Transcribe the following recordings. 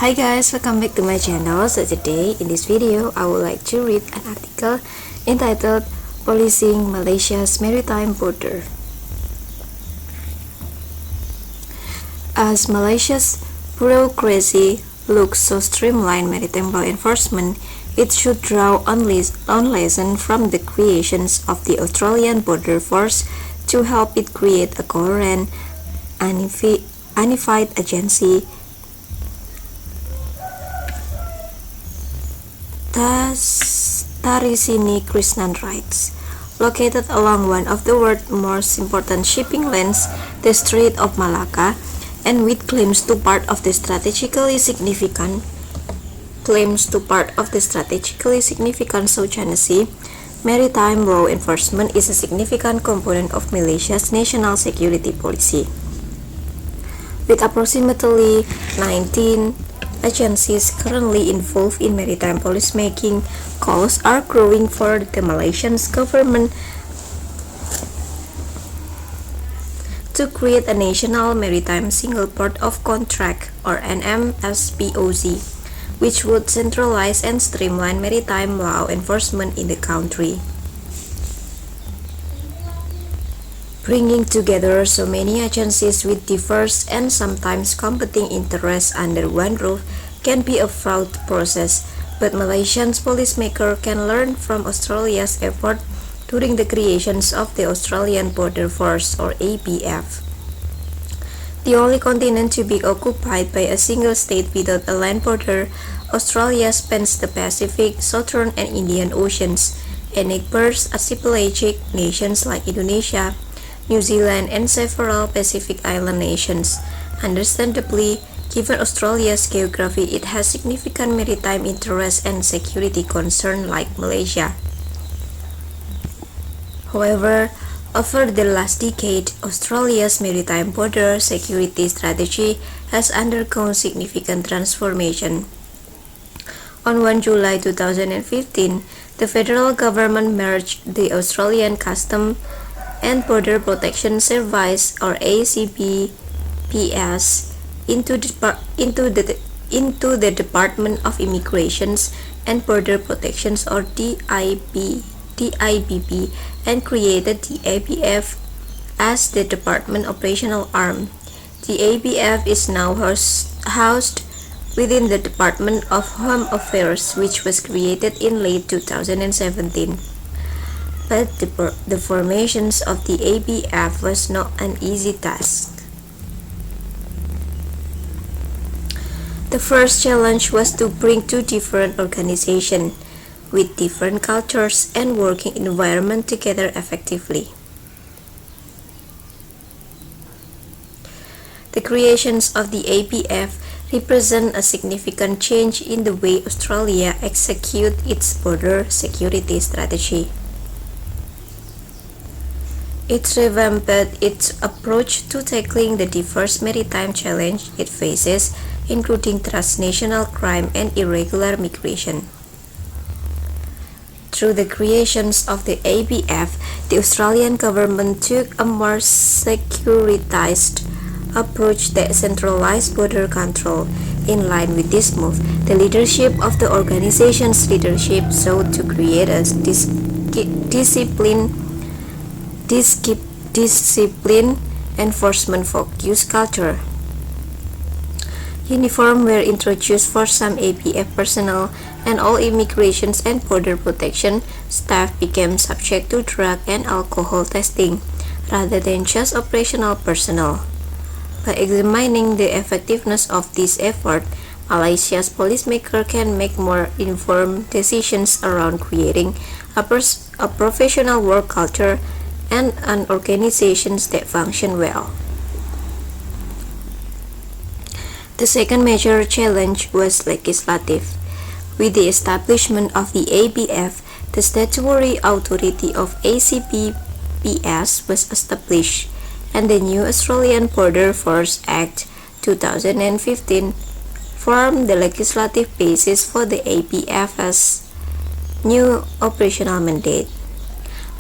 Hi guys, welcome back to my channel. So today in this video I would like to read an article entitled Policing Malaysia's Maritime Border. As Malaysia's bureaucracy looks so streamlined maritime law enforcement, it should draw on lesson from the creations of the Australian Border Force to help it create a coherent, unified agency. Tarisini Krishnan writes, located along one of the world's most important shipping lanes, the Strait of Malacca, and with claims to part of the strategically significant South China Sea, maritime law enforcement is a significant component of Malaysia's national security policy. With approximately 19 agencies currently involved in maritime policymaking, calls are growing for the Malaysian government to create a National Maritime Single Port of Contract or NMSPOC, which would centralize and streamline maritime law enforcement in the country. Bringing together so many agencies with diverse and sometimes competing interests under one roof can be a fraught process, but Malaysian policymakers can learn from Australia's effort during the creations of the Australian Border Force or ABF. The only continent to be occupied by a single state without a land border, Australia spans the Pacific, Southern and Indian Oceans, and neighbors archipelagic nations like Indonesia, New Zealand, and several Pacific island nations. Understandably, given Australia's geography, it has significant maritime interests and security concerns like Malaysia. However, over the last decade, Australia's maritime border security strategy has undergone significant transformation. On 1 July 2015, the federal government merged the Australian Customs and Border Protection Service or ACBPS into the Department of Immigration and Border Protection or DIBP and created the ABF as the department operational arm. The ABF is now housed within the Department of Home Affairs, which was created in late 2017. But the formation of the ABF was not an easy task. The first challenge was to bring two different organizations with different cultures and working environment together effectively. The creations of the ABF represent a significant change in the way Australia executes its border security strategy. It revamped its approach to tackling the diverse maritime challenge it faces, including transnational crime and irregular migration. Through the creations of the ABF, the Australian government took a more securitized approach that centralized border control. In line with this move, the leadership of the organization's leadership sought to create a discipline enforcement focused culture. Uniforms were introduced for some ABF personnel, and all immigration and border protection staff became subject to drug and alcohol testing, rather than just operational personnel. By examining the effectiveness of this effort, Malaysia's policymakers can make more informed decisions around creating a professional work culture and an organization that function well. The second major challenge was legislative. With the establishment of the ABF, the statutory authority of ACBPS was established, and the new Australian Border Force Act 2015 formed the legislative basis for the ABF's new operational mandate.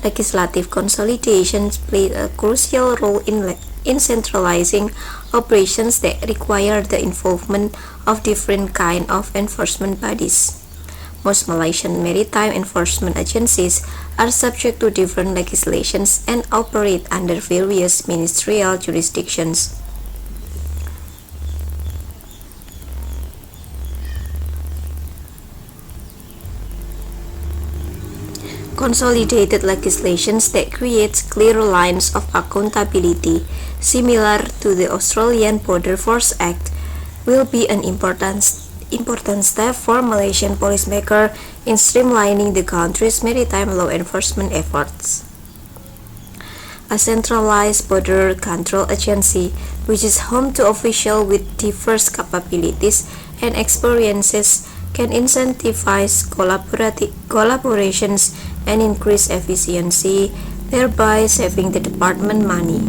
Legislative consolidations played a crucial role in in centralizing operations that require the involvement of different kinds of enforcement bodies. Most Malaysian maritime enforcement agencies are subject to different legislations and operate under various ministerial jurisdictions. Consolidated legislations that creates clear lines of accountability, similar to the Australian Border Force Act, will be an important step for Malaysian policymakers in streamlining the country's maritime law enforcement efforts. A centralized border control agency, which is home to officials with diverse capabilities and experiences, can incentivize collaborations and increase efficiency, thereby saving the department money.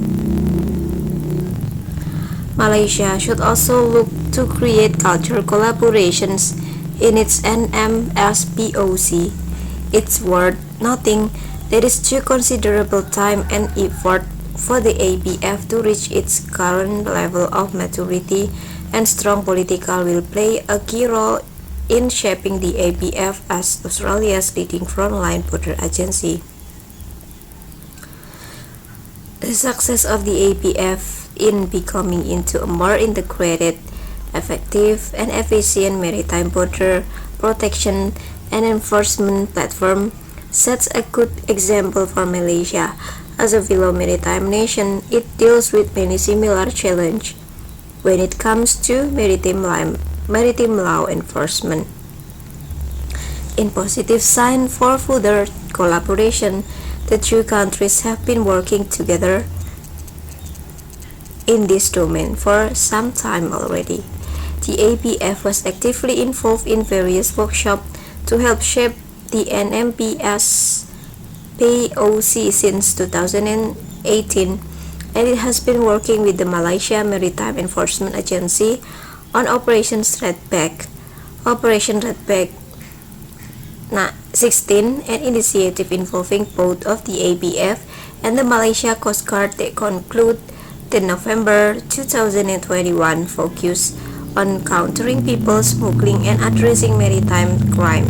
Malaysia should also look to create cultural collaborations in its NMSPOC. It's worth noting that it took considerable time and effort for the ABF to reach its current level of maturity, and strong political will play a key role in shaping the ABF as Australia's leading frontline border agency. The success of the ABF in becoming into a more integrated, effective, and efficient maritime border protection and enforcement platform sets a good example for Malaysia. As a fellow maritime nation, it deals with many similar challenges when it comes to maritime law enforcement. In positive sign for further collaboration, the two countries have been working together in this domain for some time already. The ABF was actively involved in various workshops to help shape the NMPS POC since 2018, and it has been working with the Malaysia Maritime Enforcement Agency on Operation Redback 16, an initiative involving both of the ABF and the Malaysia Coast Guard that concluded the November 2021 focus on countering people smuggling and addressing maritime crime.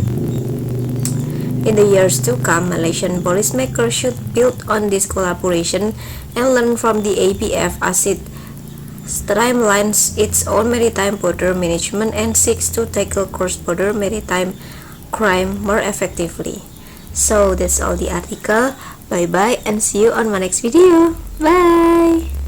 In the years to come, Malaysian policymakers should build on this collaboration and learn from the ABF as it streamlines its own maritime border management and seeks to tackle cross-border maritime crime more effectively. So that's all the article. Bye bye and see you on my next video. Bye.